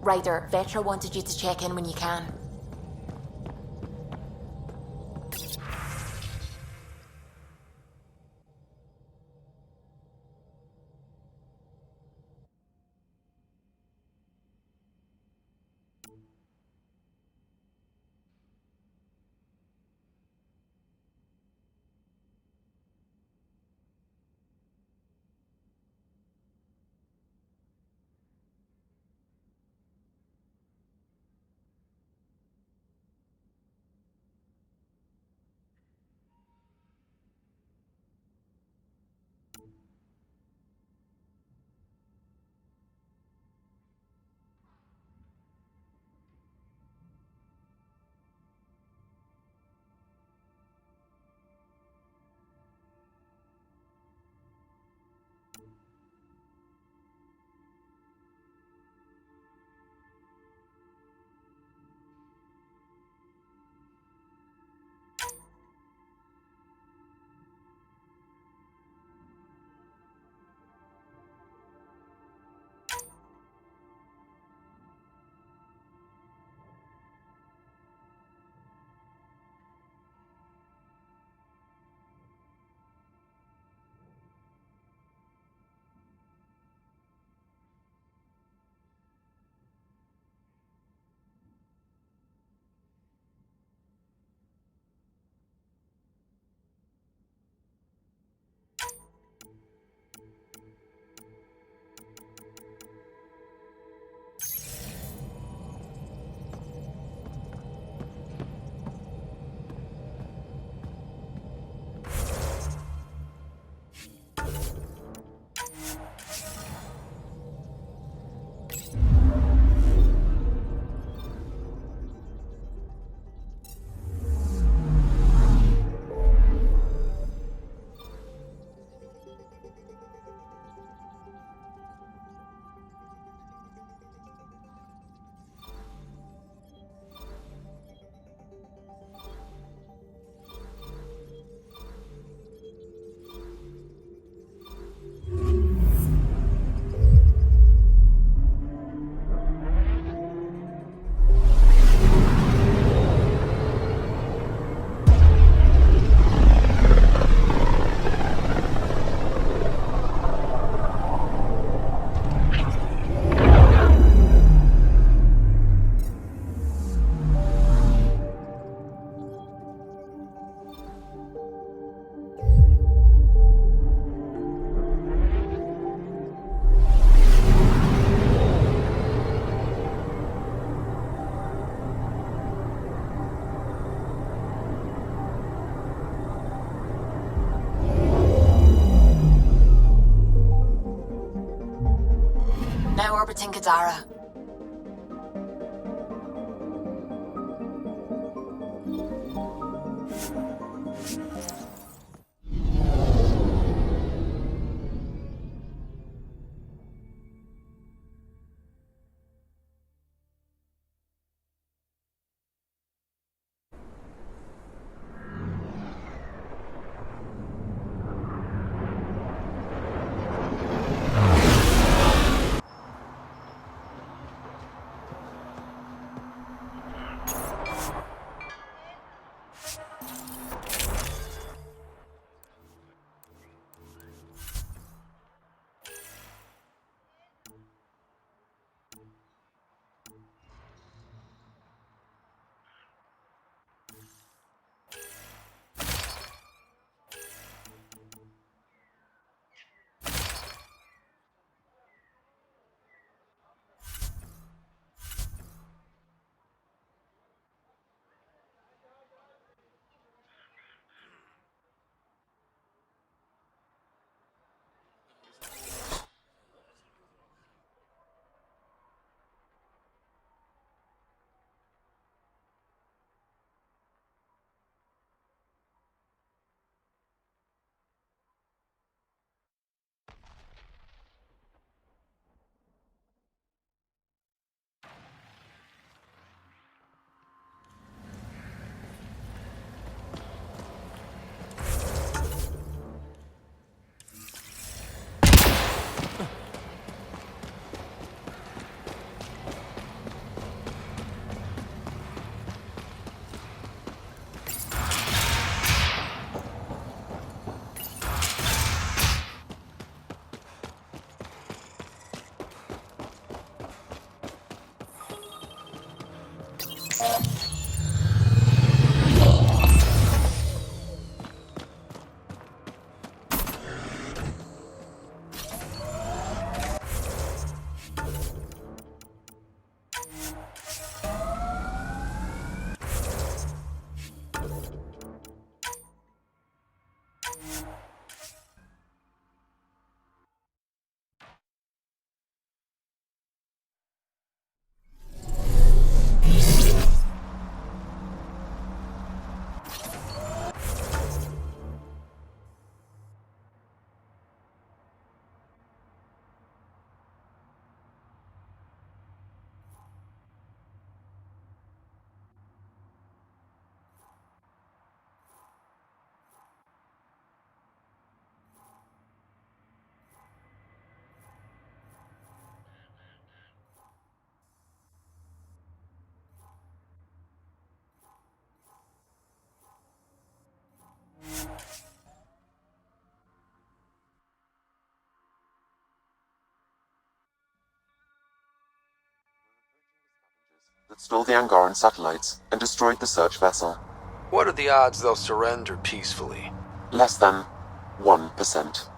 Ryder, Vetra wanted you to check in when you can. that stole the Angaran satellites and destroyed the search vessel. What are the odds they'll surrender peacefully? Less than 1%.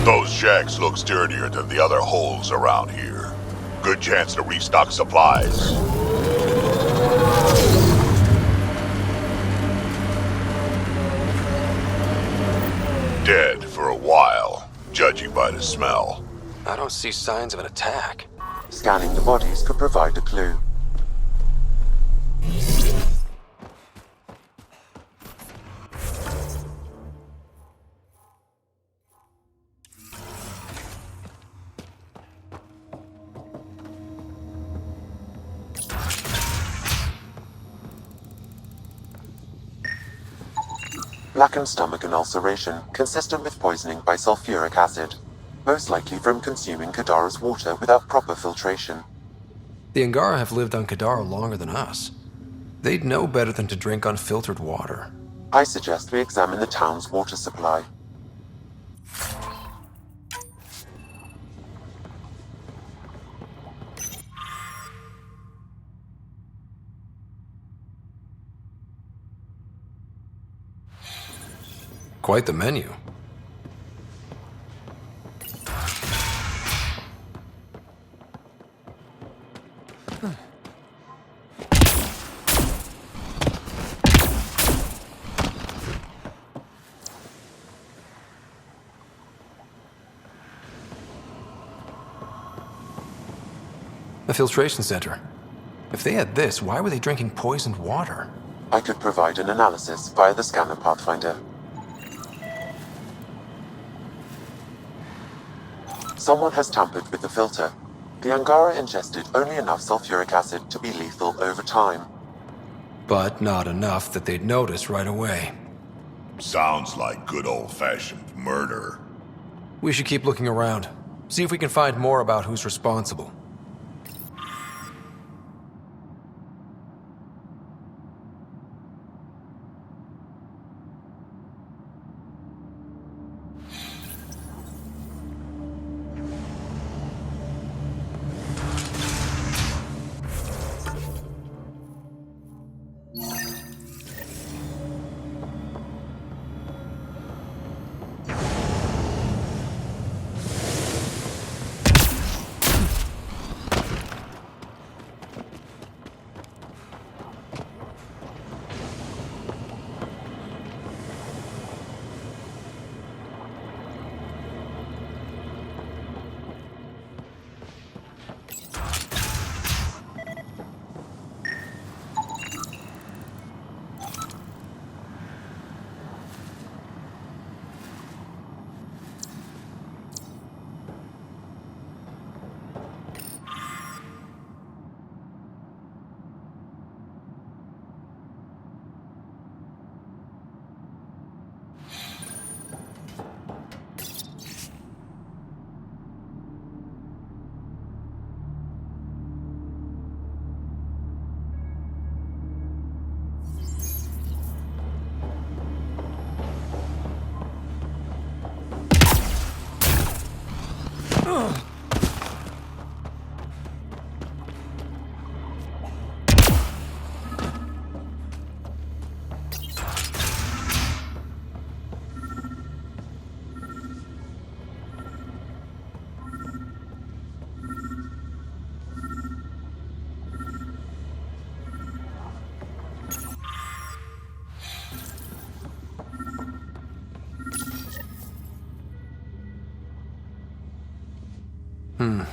Those shacks look sturdier than the other holes around here. Good chance to restock supplies. Dead for a while, judging by the smell. I don't see signs of an attack. Scanning the bodies could provide a clue. Blackened stomach and ulceration, consistent with poisoning by sulfuric acid. Most likely from consuming Kadara's water without proper filtration. The Angara have lived on Kadara longer than us. They'd know better than to drink unfiltered water. I suggest we examine the town's water supply. Quite the menu. A filtration center. If they had this, why were they drinking poisoned water? I could provide an analysis via the scanner pathfinder. Someone has tampered with the filter. The Angara ingested only enough sulfuric acid to be lethal over time. But not enough that they'd notice right away. Sounds like good old-fashioned murder. We should keep looking around. See if we can find more about who's responsible.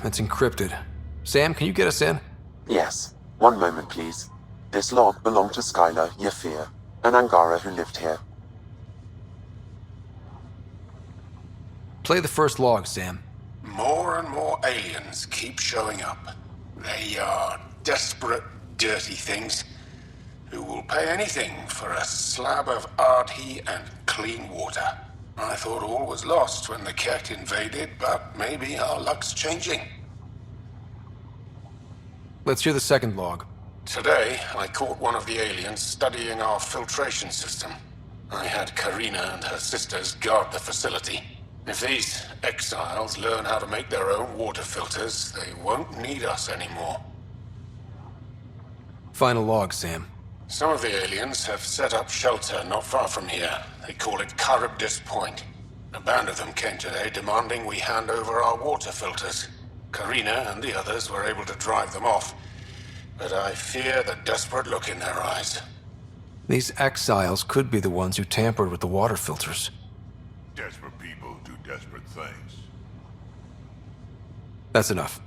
it's encrypted. Sam, can you get us in? Yes. One moment, please. This log belonged to Skylar Yafir, an Angara who lived here. Play the first log, Sam. More and more aliens keep showing up. They are desperate, dirty things who will pay anything for a slab of Ardhi and clean water. I thought all was lost when the Kett invaded, but maybe our luck's changing. Let's hear the second log. Today, I caught one of the aliens studying our filtration system. I had Karina and her sisters guard the facility. If these exiles learn how to make their own water filters, they won't need us anymore. Final log, Sam. Some of the aliens have set up shelter not far from here. They call it Charybdis Point. A band of them came today demanding we hand over our water filters. Karina and the others were able to drive them off, but I fear the desperate look in their eyes. These exiles could be the ones who tampered with the water filters. Desperate people do desperate things. That's enough.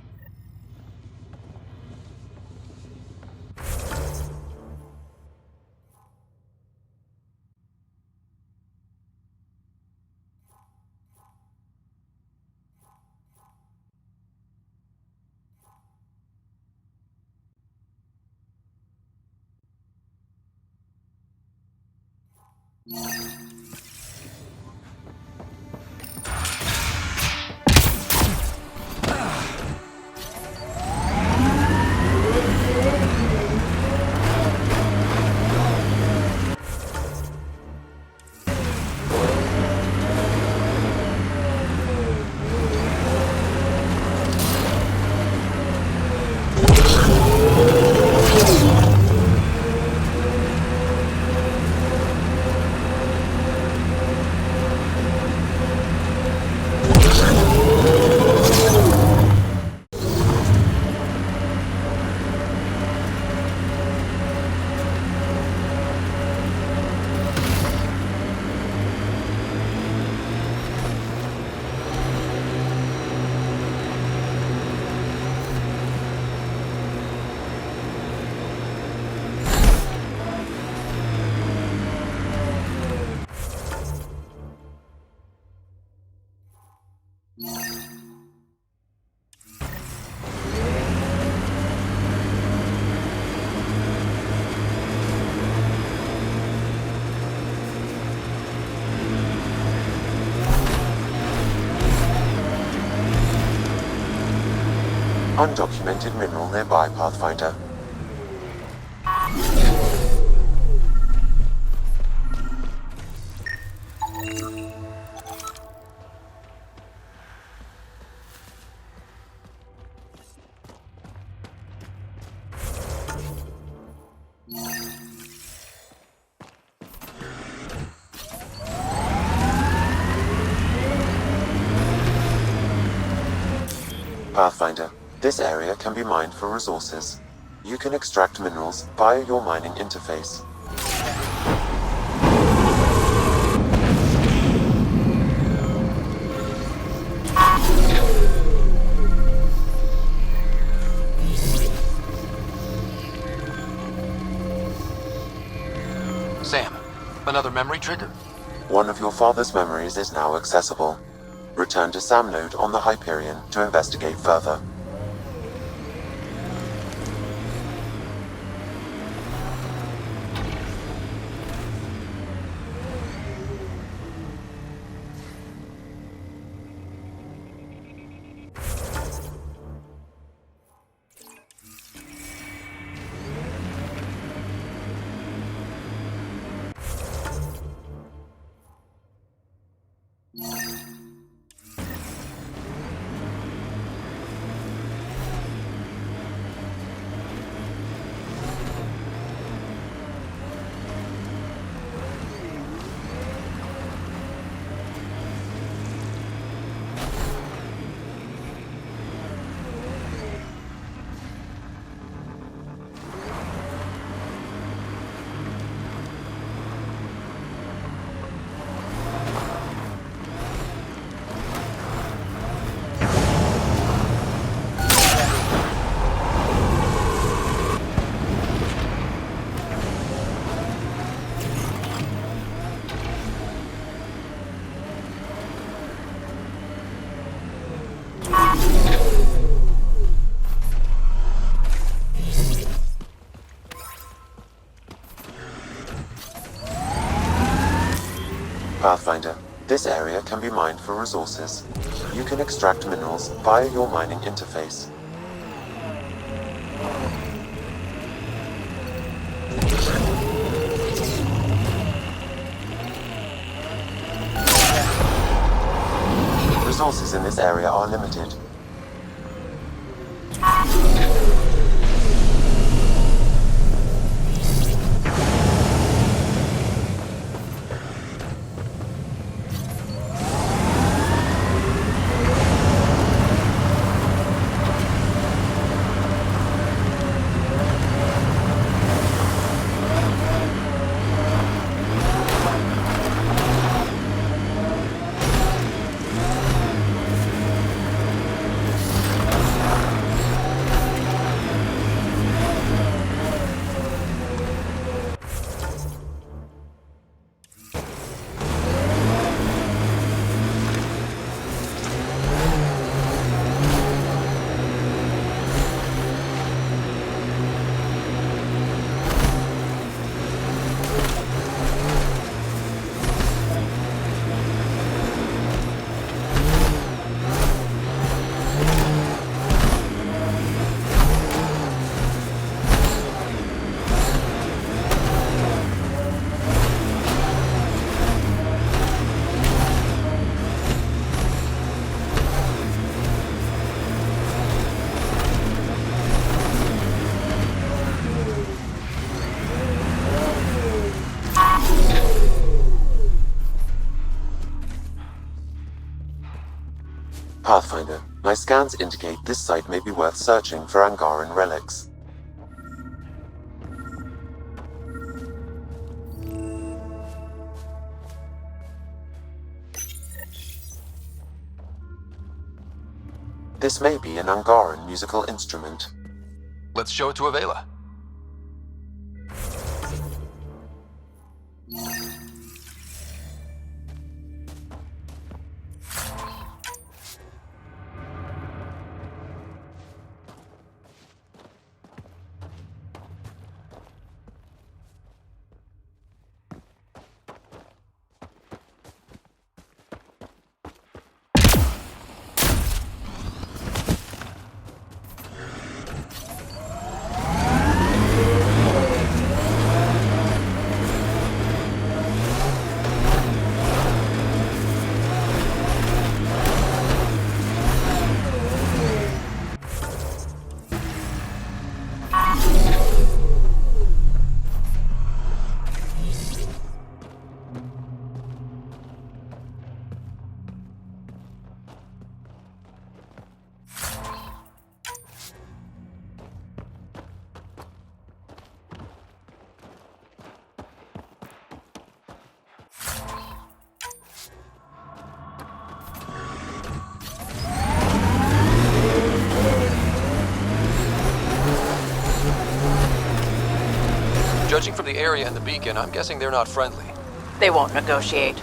Undocumented mineral nearby, Pathfinder. Pathfinder. This area can be mined for resources. You can extract minerals via your mining interface. Sam, another memory trigger? One of your father's memories is now accessible. Return to Sam Node on the Hyperion to investigate further. Pathfinder, this area can be mined for resources. You can extract minerals via your mining interface. Resources in this area are limited. Pathfinder, my scans indicate this site may be worth searching for Angaran relics. This may be an Angaran musical instrument. Let's show it to Avela. Judging from the area and the beacon, I'm guessing they're not friendly. They won't negotiate.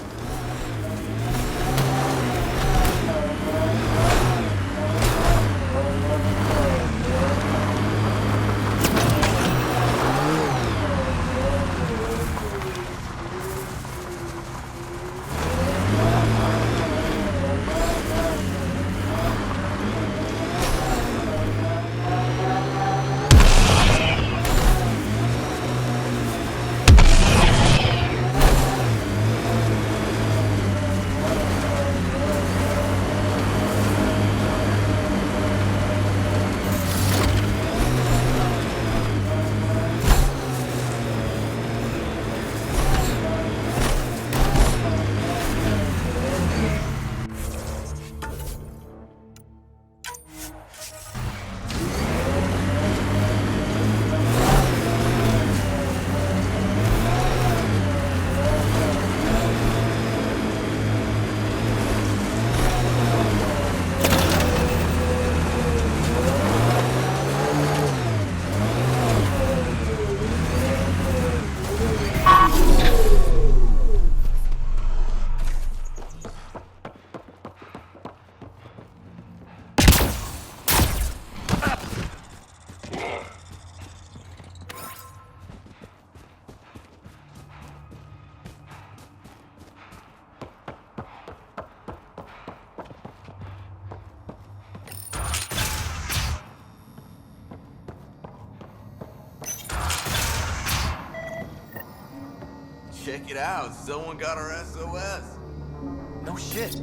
Check it out. Someone got our SOS. No shit.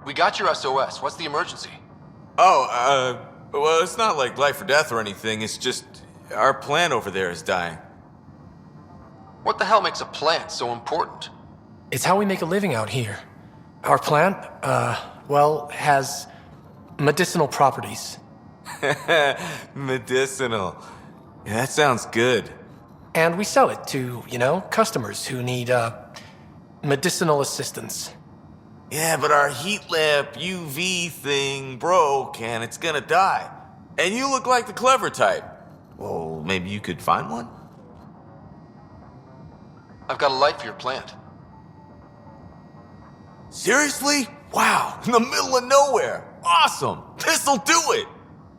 We got your SOS. What's the emergency? Oh, well, it's not like life or death or anything. It's just our plant over there is dying. What the hell makes a plant so important? It's how we make a living out here. Our plant, well, has medicinal properties. Medicinal. Yeah, that sounds good. And we sell it to, customers who need, medicinal assistance. Yeah, but our heat lamp UV thing broke and it's gonna die. And you look like the clever type. Well, maybe you could find one? I've got a light for your plant. Seriously? Wow, in the middle of nowhere. Awesome. This'll do it.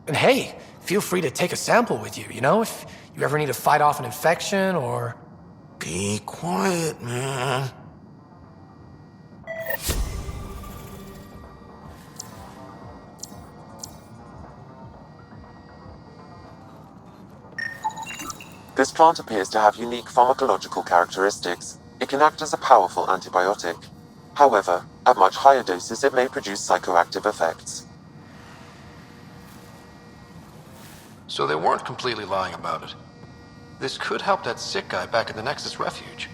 And hey, feel free to take a sample with you, if you ever need to fight off an infection or... Be quiet, man. This plant appears to have unique pharmacological characteristics. It can act as a powerful antibiotic. However, at much higher doses it may produce psychoactive effects. So they weren't completely lying about it. This could help that sick guy back at the Nexus Refuge.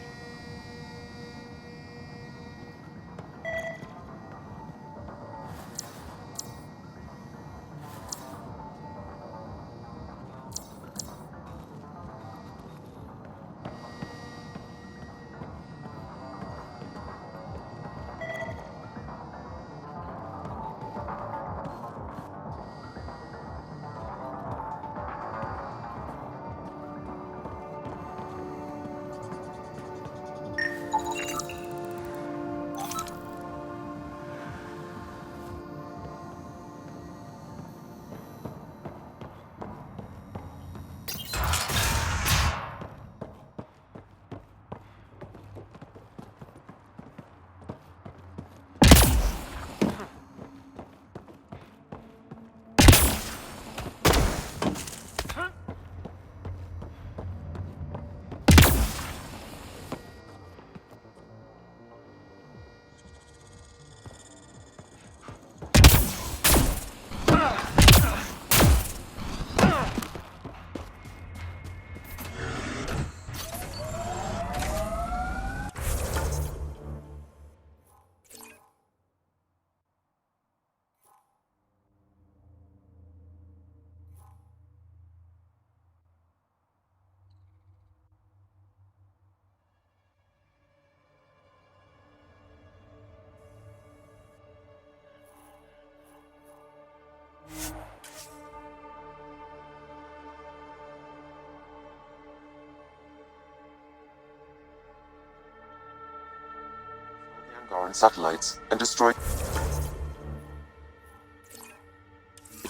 Angaran satellites and destroy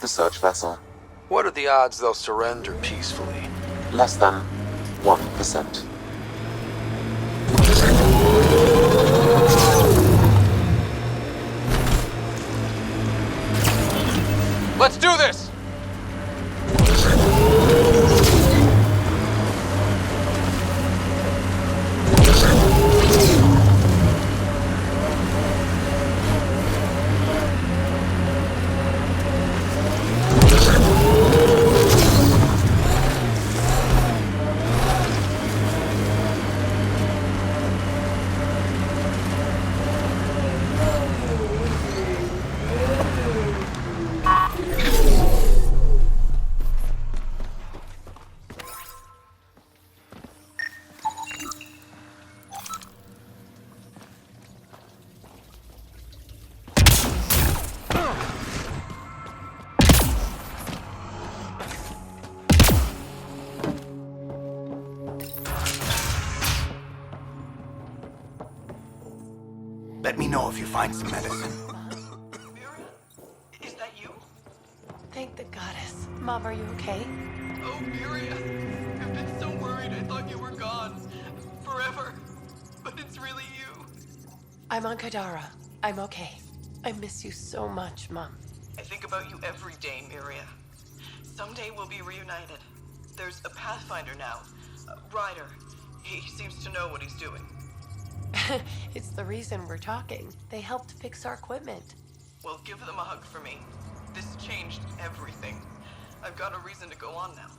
the search vessel. What are the odds they'll surrender peacefully? Less than 1%. Let's do this! Let me know if you find some medicine. Is that you? Thank the goddess. Mom, are you okay? Oh, Miria. I've been so worried I thought you were gone. Forever. But it's really you. I'm on Kadara. I'm okay. I miss you so much, Mom. I think about you every day, Miria. Someday we'll be reunited. There's a Pathfinder now. Ryder. He seems to know what he's doing. It's the reason we're talking. They helped fix our equipment. Well, give them a hug for me. This changed everything. I've got a reason to go on now.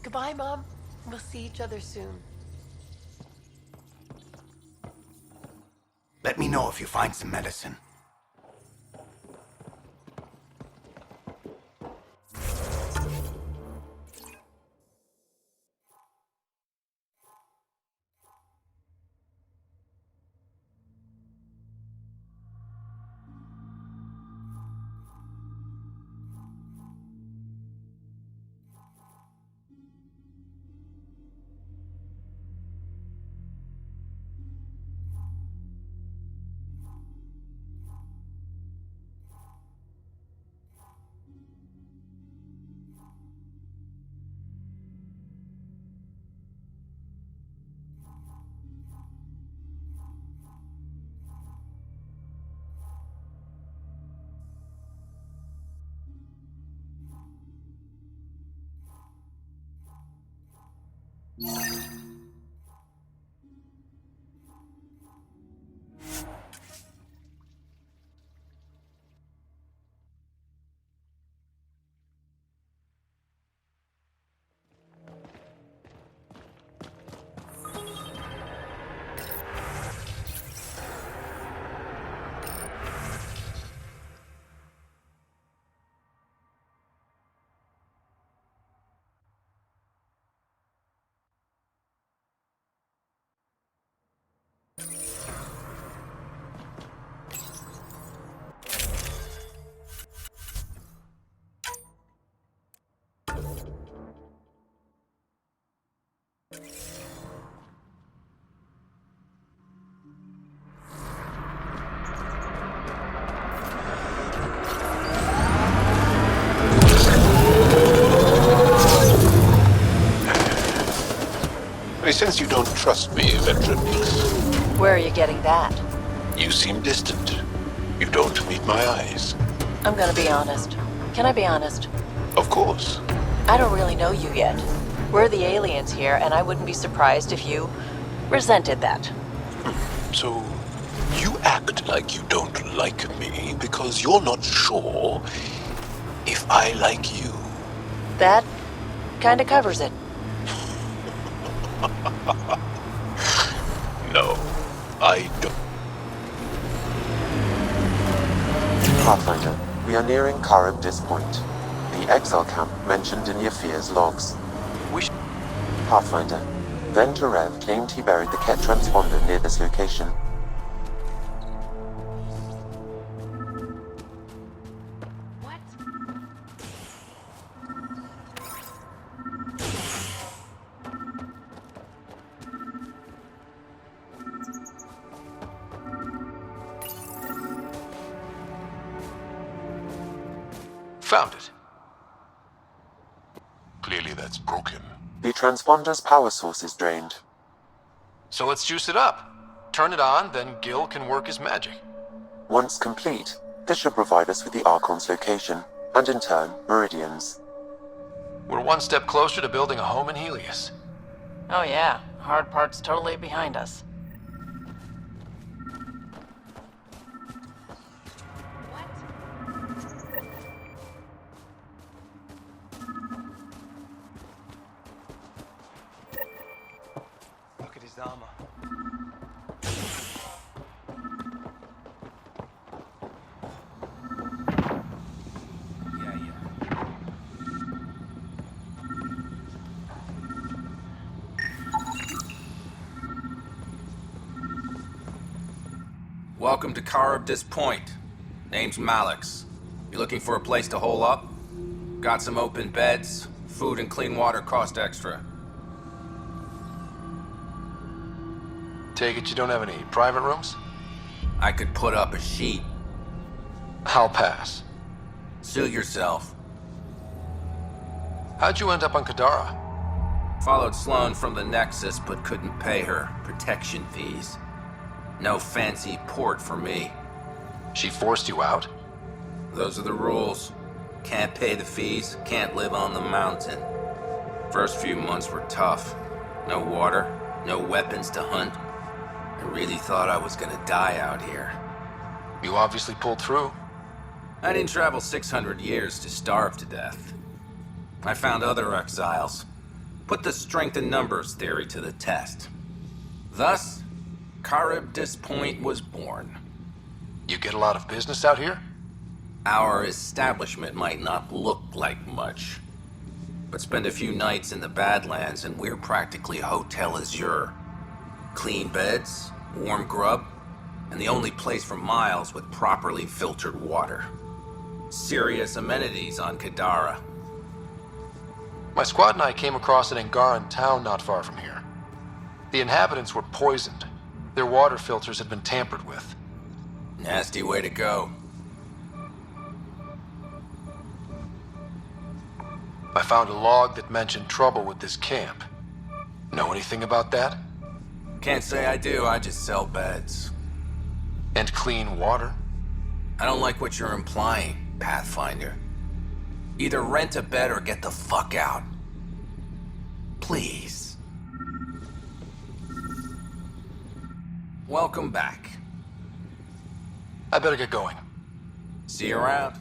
Goodbye, Mom. We'll see each other soon. Let me know if you find some medicine. I sense you don't trust me, Electronics. Where are you getting that? You seem distant. You don't meet my eyes. I'm gonna be honest. Can I be honest? Of course. I don't really know you yet. We're the aliens here, and I wouldn't be surprised if you resented that. So, you act like you don't like me because you're not sure if I like you. That kinda covers it. No, I don't. Pathfinder, we are nearing Karabdis Point, the exile camp mentioned in Yafir's logs. Pathfinder, Venturev claimed he buried the Kett transponder near this location. found it. Clearly that's broken. The transponder's power source is drained. So let's juice it up. Turn it on, then Gil can work his magic. Once complete, this should provide us with the Archon's location, and in turn, Meridian's. We're one step closer to building a home in Helios. Oh yeah, hard part's totally behind us. Look at his armor. Welcome to Karabdis Point. Name's Malix. You looking for a place to hole up? Got some open beds. Food and clean water cost extra. Take it you don't have any private rooms? I could put up a sheet. I'll pass. Suit yourself. How'd you end up on Kadara? Followed Sloan from the Nexus, but couldn't pay her protection fees. No fancy port for me. She forced you out? Those are the rules. Can't pay the fees, can't live on the mountain. First few months were tough. No water, no weapons to hunt. I really thought I was gonna die out here. You obviously pulled through. I didn't travel 600 years to starve to death. I found other exiles. Put the strength in numbers theory to the test. Thus, Karabdis Point was born. You get a lot of business out here? Our establishment might not look like much, but spend a few nights in the Badlands and we're practically Hotel Azure. Clean beds, warm grub, and the only place for miles with properly filtered water. Serious amenities on Kadara. My squad and I came across an Angaran town not far from here. The inhabitants were poisoned. Their water filters had been tampered with. Nasty way to go. I found a log that mentioned trouble with this camp. Know anything about that? Can't say I do, I just sell beds. And clean water? I don't like what you're implying, Pathfinder. Either rent a bed or get the fuck out. Please. Welcome back. I better get going. See you around.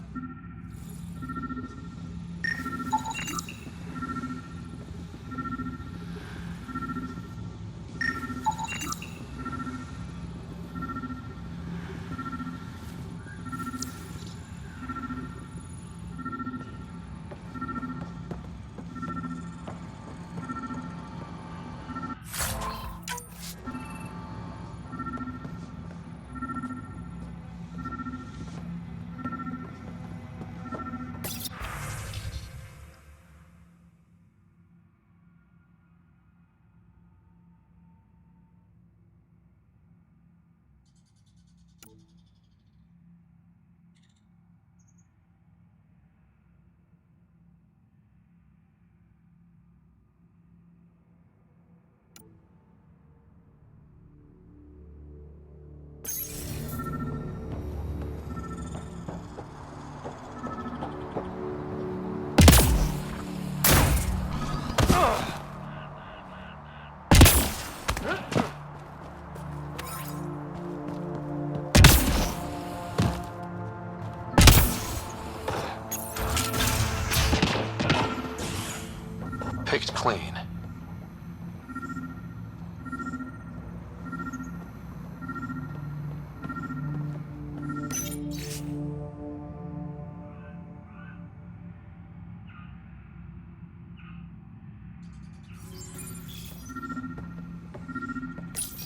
Picked clean.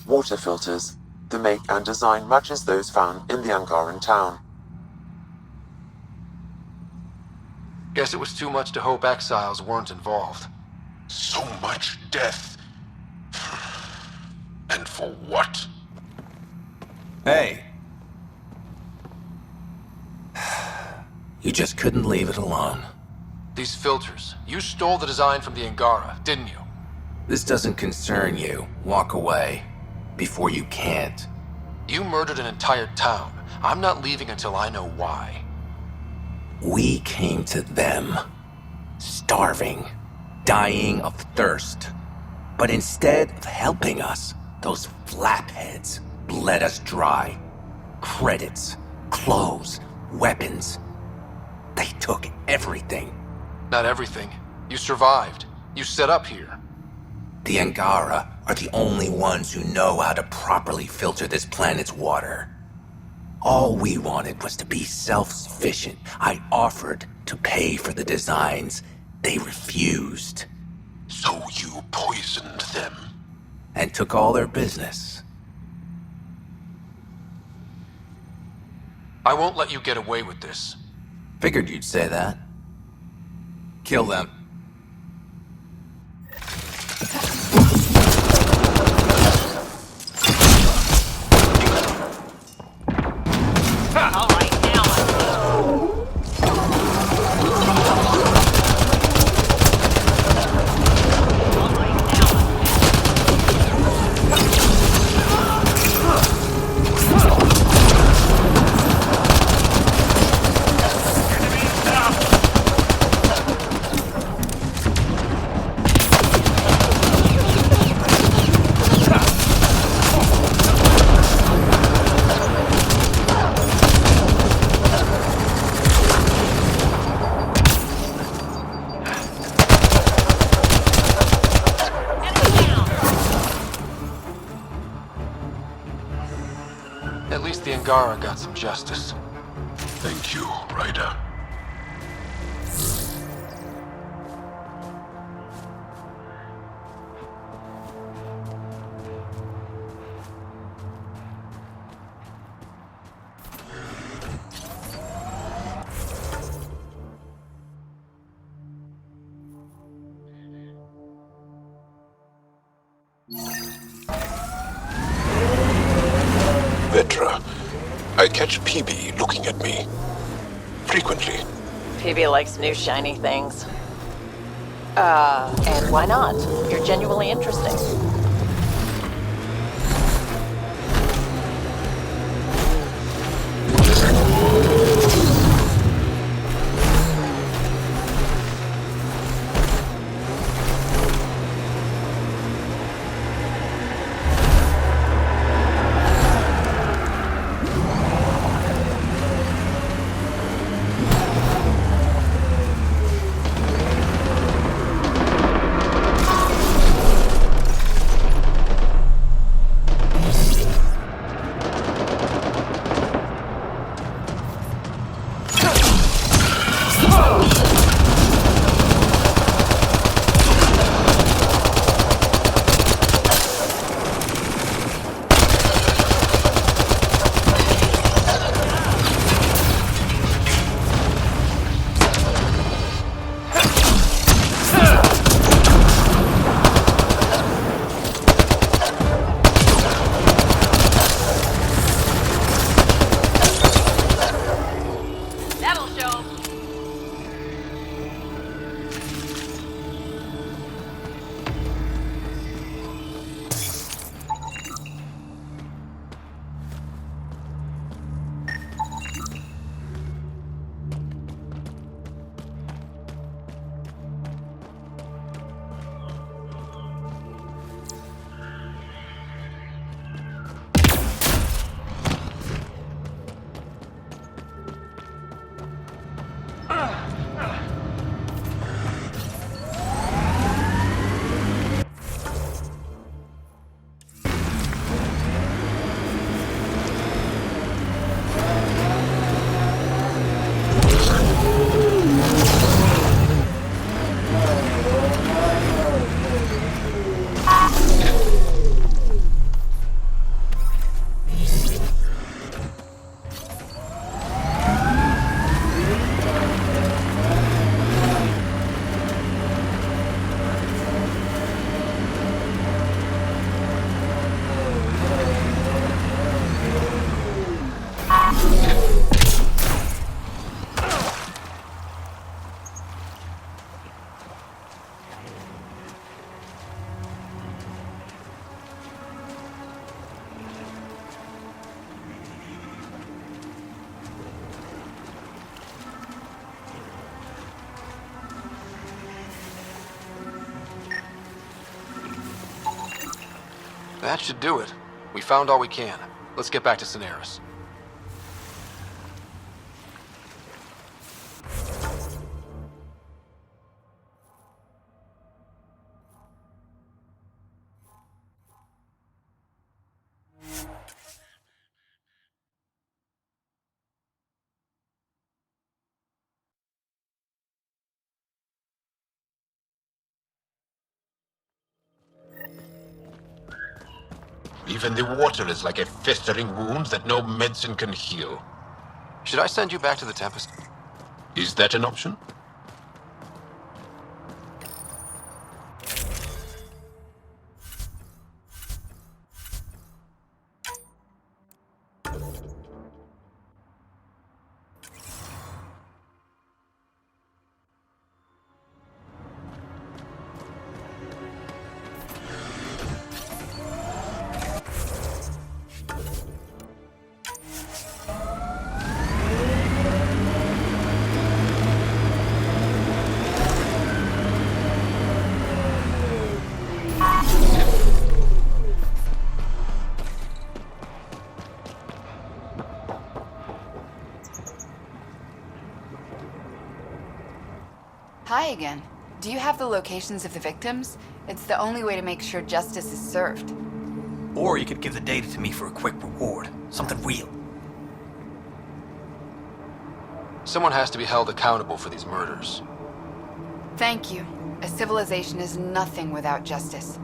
Water filters. The make and design matches those found in the Angaran town. Guess it was too much to hope exiles weren't involved. So much death. And for what? Hey. You just couldn't leave it alone. These filters, you stole the design from the Angara, didn't you? This doesn't concern you. Walk away. Before you can't. You murdered an entire town. I'm not leaving until I know why. We came to them. Starving. Dying of thirst. But instead of helping us, those flapheads bled us dry. Credits, clothes, weapons. They took everything. Not everything. You survived. You set up here. The Angara are the only ones who know how to properly filter this planet's water. All we wanted was to be self-sufficient. I offered to pay for the designs. They refused. So you poisoned them? And took all their business. I won't let you get away with this. Figured you'd say that. Kill them. At least the Angara got some justice. Thank you, Ryder. Vetra, I catch PB looking at me. Frequently. PB likes new shiny things. And why not? You're genuinely interesting. That should do it. We found all we can. Let's get back to Cineris. Even the water is like a festering wound that no medicine can heal. Should I send you back to the Tempest? Is that an option? Hi again. Do you have the locations of the victims? It's the only way to make sure justice is served. Or you could give the data to me for a quick reward. Something real. Someone has to be held accountable for these murders. Thank you. A civilization is nothing without justice.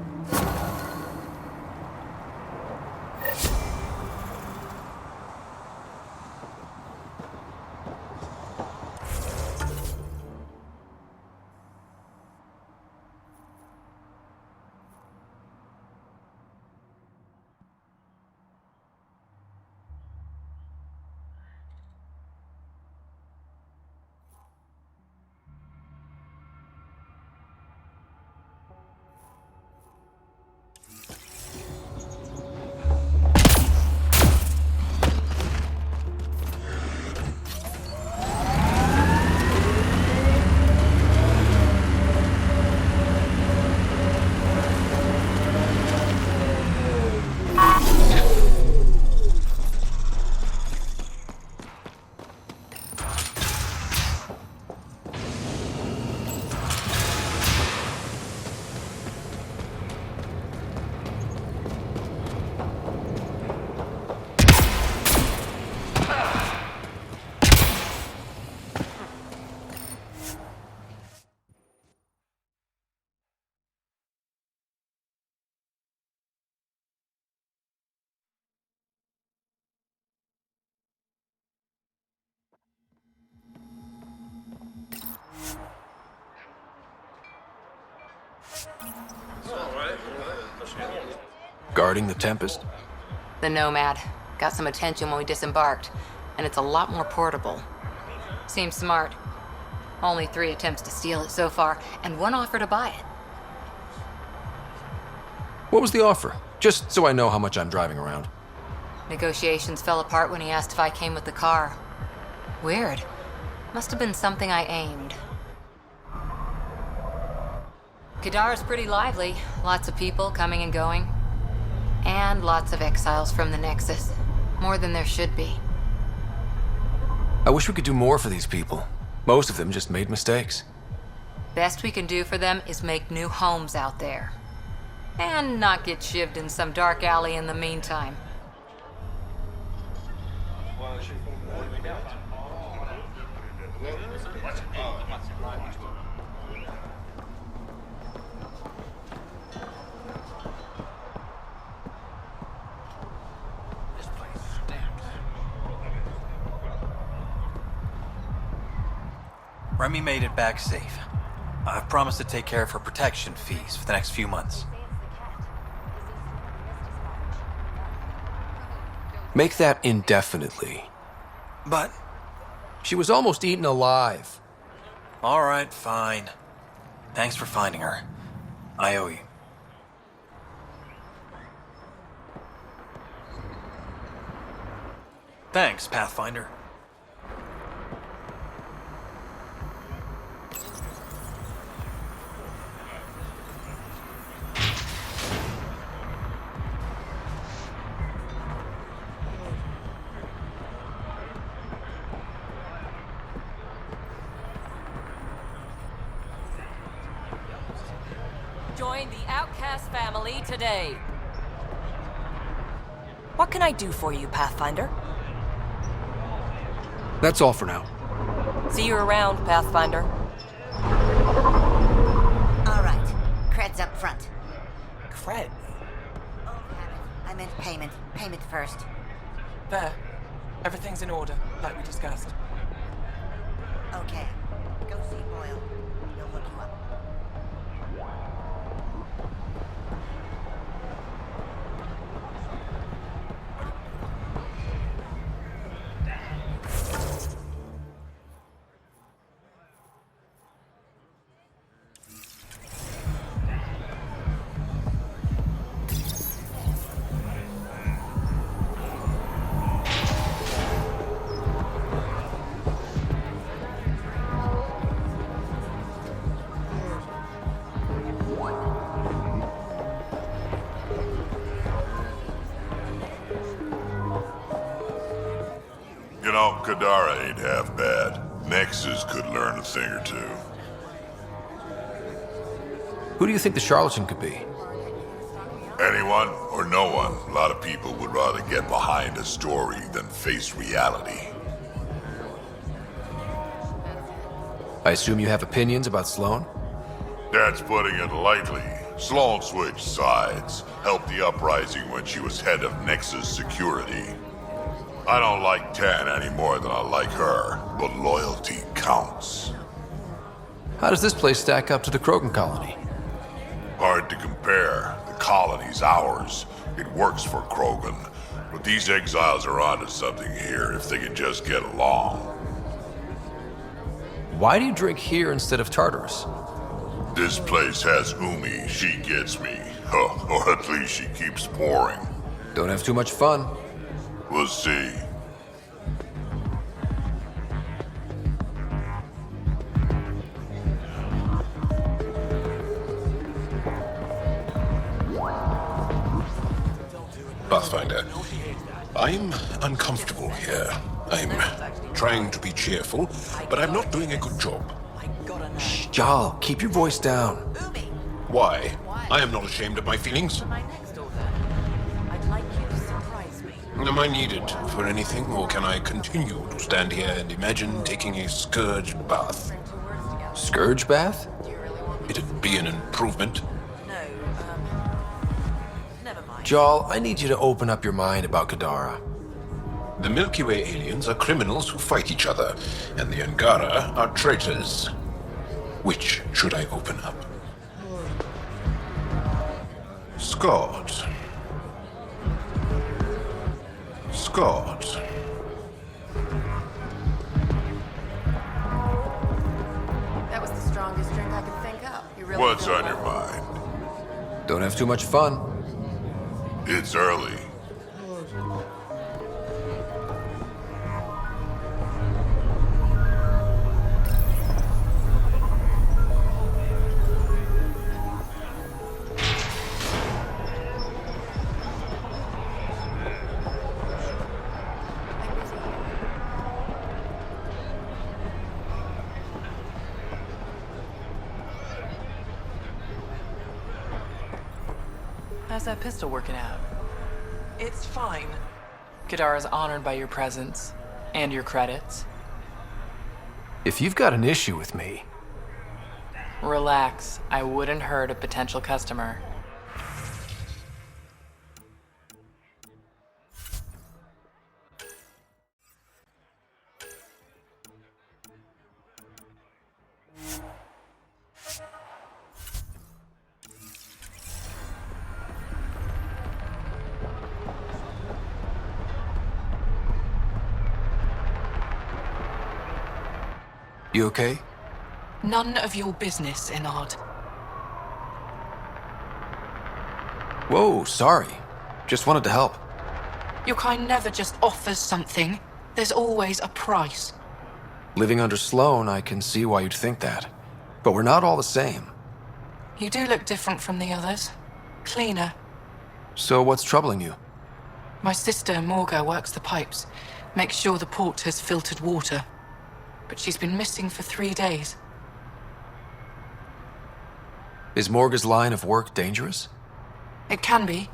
Guarding the Tempest? The Nomad. Got some attention when we disembarked, and it's a lot more portable. Seems smart. Only 3 attempts to steal it so far, and 1 offer to buy it. What was the offer? Just so I know how much I'm driving around. Negotiations fell apart when he asked if I came with the car. Weird. Must have been something I aimed. Kadara's pretty lively. Lots of people coming and going. And lots of exiles from the Nexus. More than there should be. I wish we could do more for these people. Most of them just made mistakes. Best we can do for them is make new homes out there. And not get shivved in some dark alley in the meantime. Remy made it back safe. I've promised to take care of her protection fees for the next few months. Make that indefinitely. But... she was almost eaten alive. all right, fine. Thanks for finding her. I owe you. Thanks, Pathfinder. the Outcast family today. What can I do for you, Pathfinder? That's all for now. See you around, Pathfinder. All right. Creds up front. Cred? I meant payment. Payment first. There. Everything's in order, like we discussed. Okay. Go see Boyle. He'll hook you up. You know, Kadara ain't half bad. Nexus could learn a thing or two. Who do you think the charlatan could be? Anyone or no one. A lot of people would rather get behind a story than face reality. I assume you have opinions about Sloan? That's putting it lightly. Sloan switched sides, helped the uprising when she was head of Nexus security. I don't like Tan any more than I like her, but loyalty counts. How does this place stack up to the Krogan colony? Hard to compare. The colony's ours. It works for Krogan. But these exiles are onto something here if they can just get along. Why do you drink here instead of Tartarus? This place has Umi. She gets me. Or at least she keeps pouring. Don't have too much fun. We'll see. Pathfinder, I'm uncomfortable here. I'm trying to be cheerful, but I'm not doing a good job. Shh, Jal, keep your voice down. Why? I am not ashamed of my feelings. Am I needed for anything, or can I continue to stand here and imagine taking a scourge bath? Scourge bath? It'd be an improvement. Jal, I need you to open up your mind about Kadara. The Milky Way aliens are criminals who fight each other, and the Angara are traitors. Which should I open up? Scott. Scott. That was the strongest drink I could think of. You really What's feel on well? your mind? Don't have too much fun. It's early. How's that pistol working out? It's fine. Kadara's honored by your presence and your credits. If you've got an issue with me... Relax. I wouldn't hurt a potential customer. You okay? None of your business, Enard. Whoa, sorry. Just wanted to help. Your kind never just offers something. There's always a price. Living under Sloan, I can see why you'd think that. But we're not all the same. You do look different from the others. Cleaner. So what's troubling you? My sister, Morga, works the pipes. Makes sure the port has filtered water. But she's been missing for 3 days. Is Morga's line of work dangerous? It can be.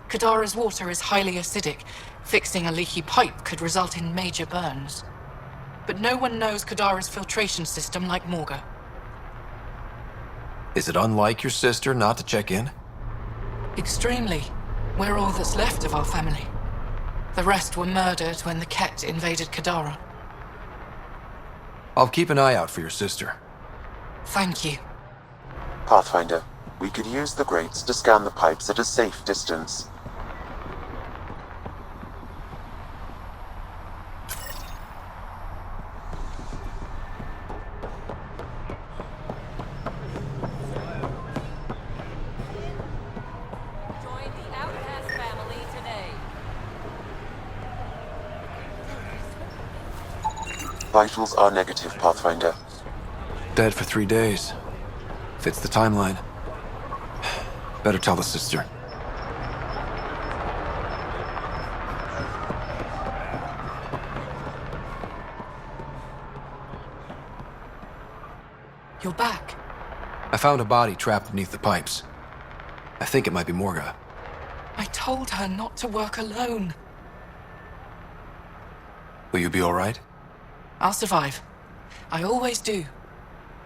Kadara's water is highly acidic. Fixing a leaky pipe could result in major burns. But no one knows Kadara's filtration system like Morga. Is it unlike your sister not to check in? Extremely. We're all that's left of our family. The rest were murdered when the Kett invaded Kadara. I'll keep an eye out for your sister. Thank you. Pathfinder, we could use the grates to scan the pipes at a safe distance. Join the Outcast family today. Vitals are negative, Pathfinder. Dead for 3 days. Fits the timeline. Better tell the sister. You're back. I found a body trapped beneath the pipes. I think it might be Morga. I told her not to work alone. Will you be all right? I'll survive. I always do.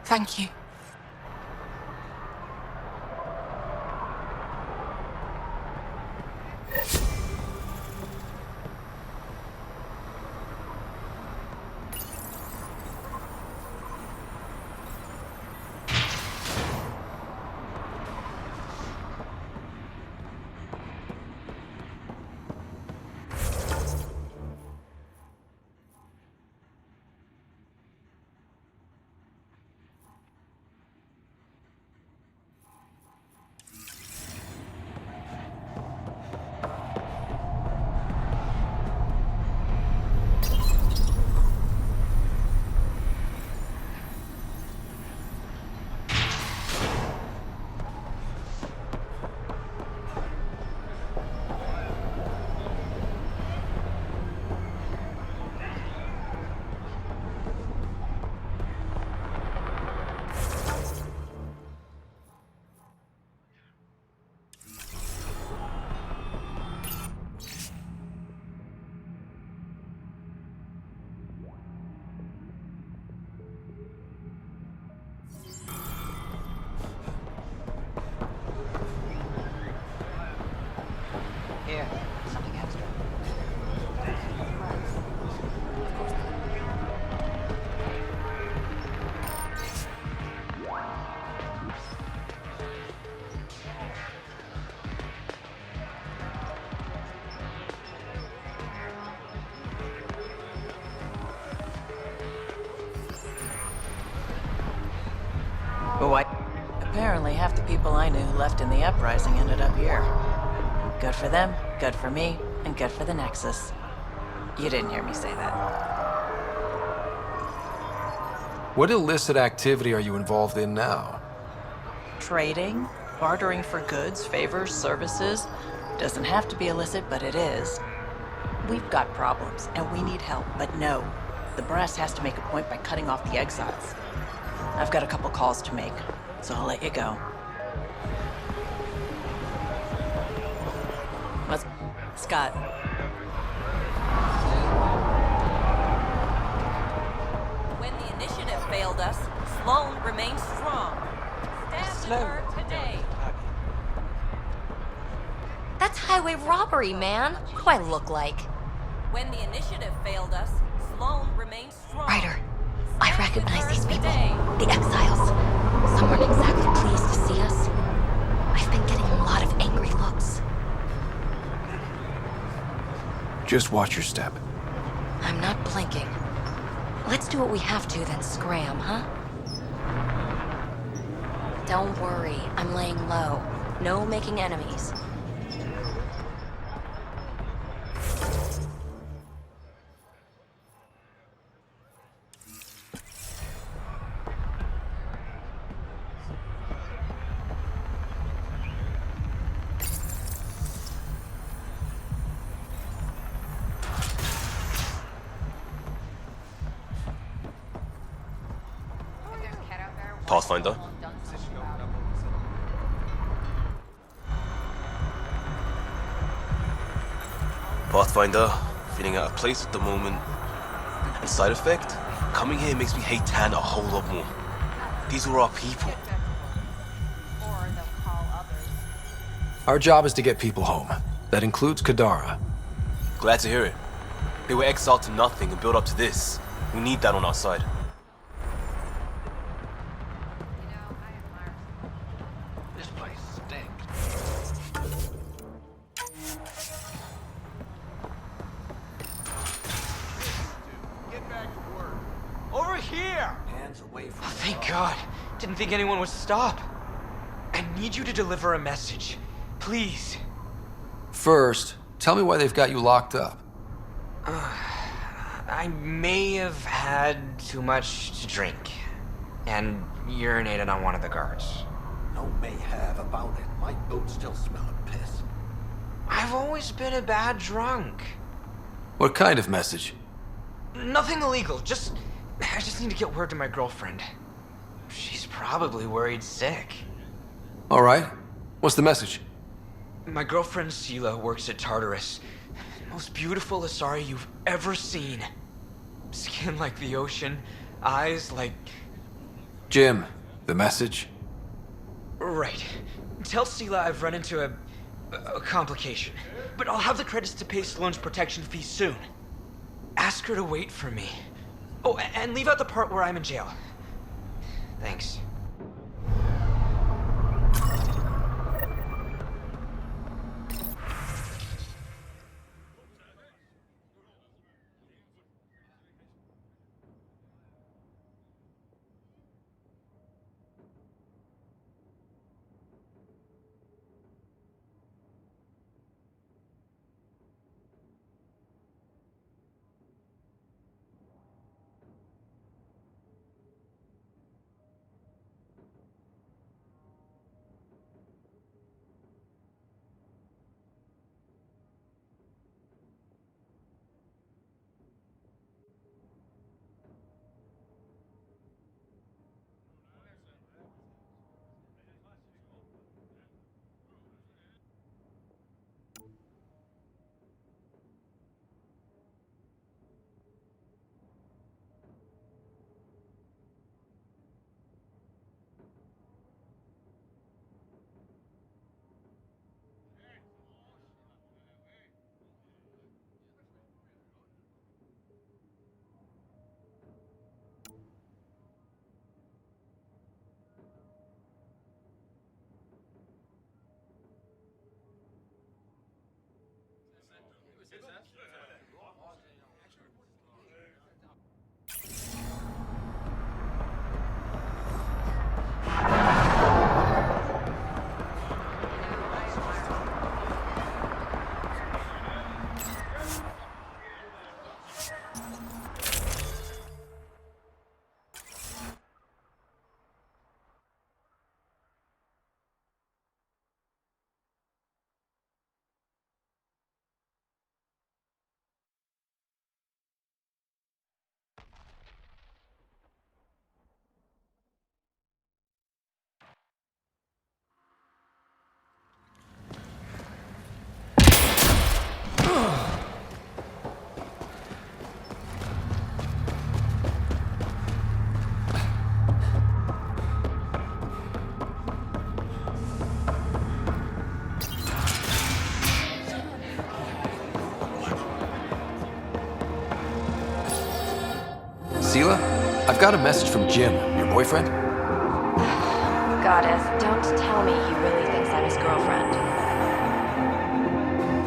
Thank you. Here, something extra. Oh, apparently half the people I knew who left in the uprising ended up here. Good for them, good for me, and good for the Nexus. You didn't hear me say that. What illicit activity are you involved in now? Trading, bartering for goods, favors, services. Doesn't have to be illicit, but it is. We've got problems, and we need help, but no. The brass has to make a point by cutting off the exiles. I've got a couple calls to make, so I'll let you go. What's... Scott? When the initiative failed us, Sloan remains strong. Stand alert today. That's highway robbery, man. What do I look like? When the initiative failed us, Sloan remains strong. Ryder, I recognize these people. The exiles. Some weren't exactly pleased to see us. I've been getting a lot of angry looks. Just watch your step. I'm not blinking. Let's do what we have to, then scram, huh? Don't worry, I'm laying low. No making enemies. Pathfinder? Pathfinder, feeling out of place at the moment. And side effect, coming here makes me hate Tan a whole lot more. These are our people. Our job is to get people home. That includes Kadara. Glad to hear it. They were exiled to nothing and built up to this. We need that on our side. This place stinks. Get back to work. Over here! Hands away from Thank God. Didn't think anyone would stop. I need you to deliver a message. Please. First, tell me why they've got you locked up. I may have had too much to drink. And urinated on one of the guards. No may have about it. My boots still smell of piss. I've always been a bad drunk. What kind of message? Nothing illegal. I just need to get word to my girlfriend. She's probably worried sick. All right. What's the message? My girlfriend Sela works at Tartarus. Most beautiful Asari you've ever seen. Skin like the ocean, eyes like... Jim, the message? Right. Tell Sela I've run into a complication. But I'll have the credits to pay Sloane's protection fee soon. Ask her to wait for me. Oh, and leave out the part where I'm in jail. Thanks. Sela, I've got a message from Jim, your boyfriend. Goddess, don't tell me he really thinks I'm his girlfriend.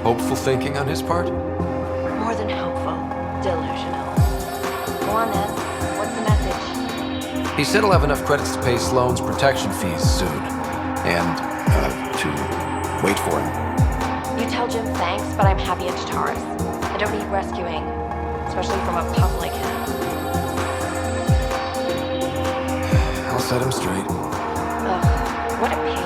Hopeful thinking on his part? More than hopeful. Delusional. Go on then. What's the message? He said he'll have enough credits to pay Sloane's protection fees soon. And, to wait for him. You tell Jim thanks, but I'm happy at Tartarus. I don't need rescuing. Especially from a pup like him. I'll set him straight. Ugh, what a pain.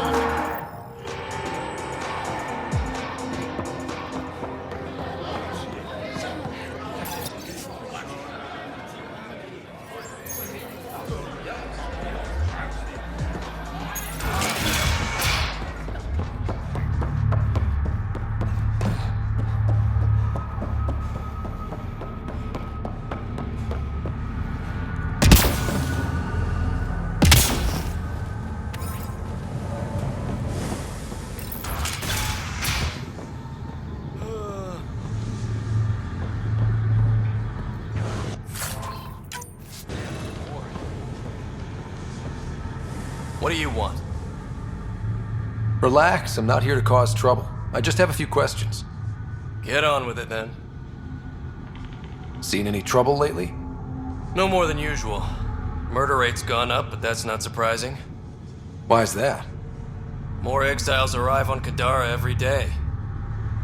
What do you want? Relax, I'm not here to cause trouble. I just have a few questions. Get on with it, then. Seen any trouble lately? No more than usual. Murder rate's gone up, but that's not surprising. Why's that? More exiles arrive on Kadara every day.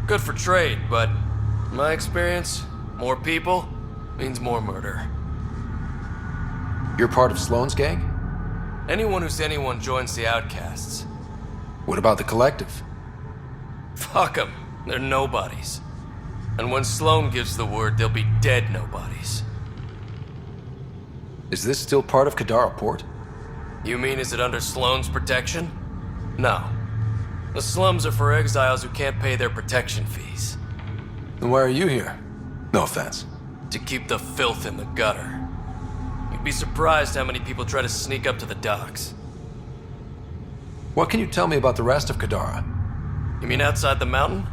Good for trade, but in my experience, more people means more murder. You're part of Sloane's gang? Anyone who's anyone joins the outcasts. What about the collective? Fuck them. They're nobodies. And when Sloane gives the word, they'll be dead nobodies. Is this still part of Kadara Port? You mean is it under Sloane's protection? No. The slums are for exiles who can't pay their protection fees. Then why are you here? No offense. To keep the filth in the gutter. You'd be surprised how many people try to sneak up to the docks. What can you tell me about the rest of Kadara? You mean outside the mountain?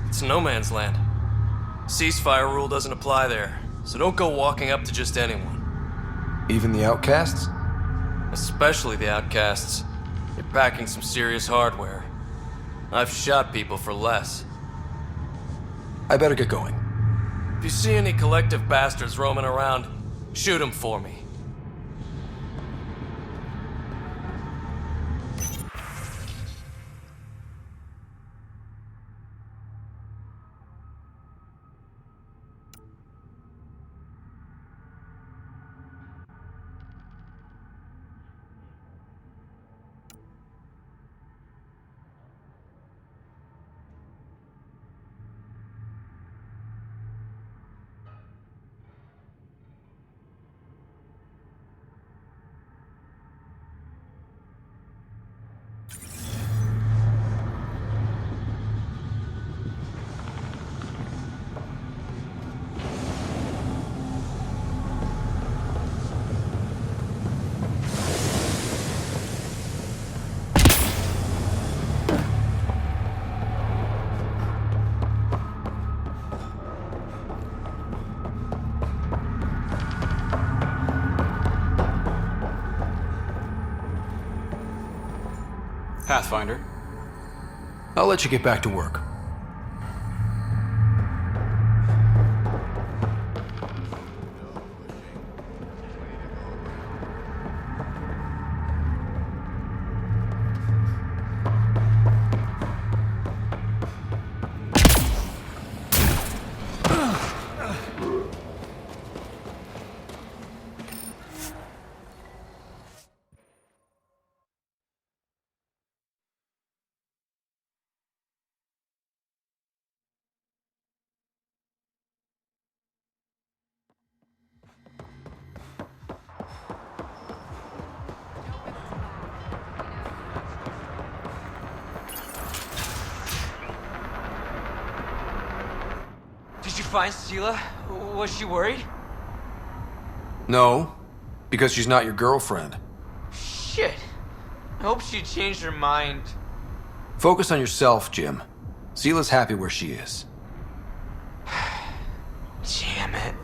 It's no man's land. Ceasefire rule doesn't apply there, so don't go walking up to just anyone. Even the outcasts? Especially the outcasts. They're packing some serious hardware. I've shot people for less. I better get going. If you see any collective bastards roaming around, shoot them for me. Pathfinder. I'll let you get back to work. Did you find Sela? Was she worried? No, because she's not your girlfriend. Shit. I hope she changed her mind. Focus on yourself, Jim. Sela's happy where she is. Damn it.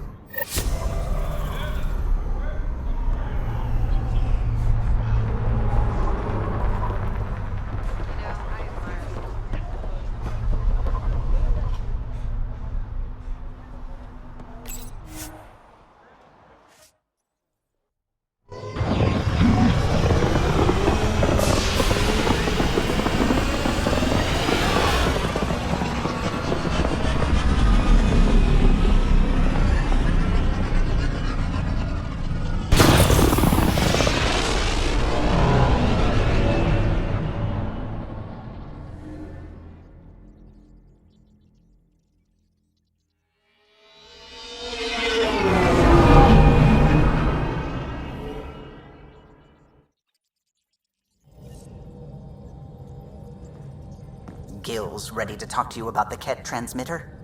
Gil's ready to talk to you about the Kett transmitter?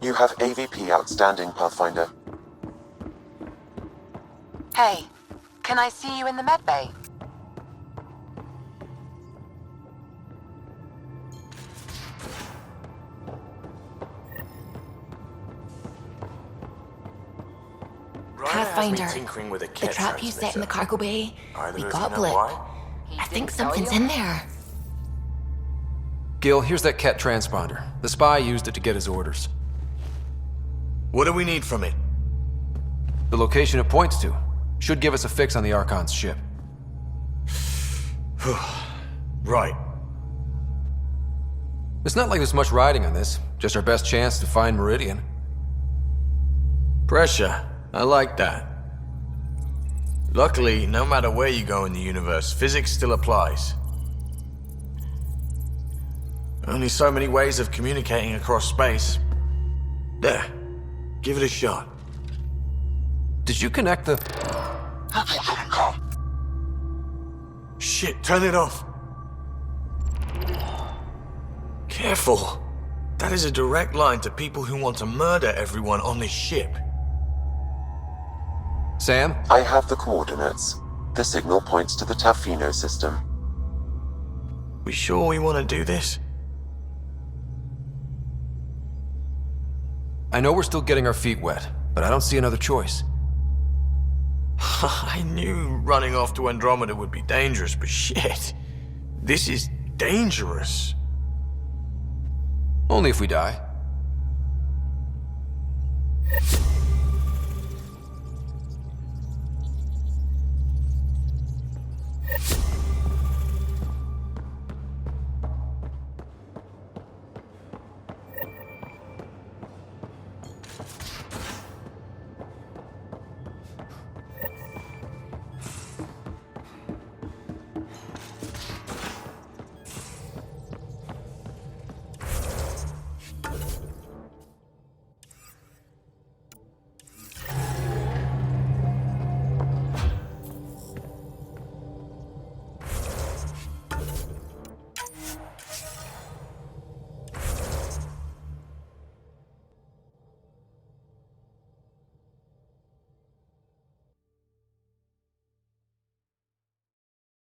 You have AVP outstanding, Pathfinder. Hey, Can I see you in the med bay? Pathfinder, With a the Kett trap you set in the cargo bay, we got know Blip. why? I think something's in there. Gil, here's that Kett transponder. The spy used it to get his orders. What do we need from it? The location it points to should give us a fix on the Archon's ship. Right. It's not like there's much riding on this, just our best chance to find Meridian. Pressure. I like that. Luckily, no matter where you go in the universe, physics still applies. Only so many ways of communicating across space. There. Give it a shot. Did you connect the... Shit, turn it off. Careful. That is a direct line to people who want to murder everyone on this ship. Sam? I have the coordinates. The signal points to the Tafino system. We sure we want to do this? I know we're still getting our feet wet, but I don't see another choice. I knew running off to Andromeda would be dangerous, but shit. This is dangerous. Only if we die.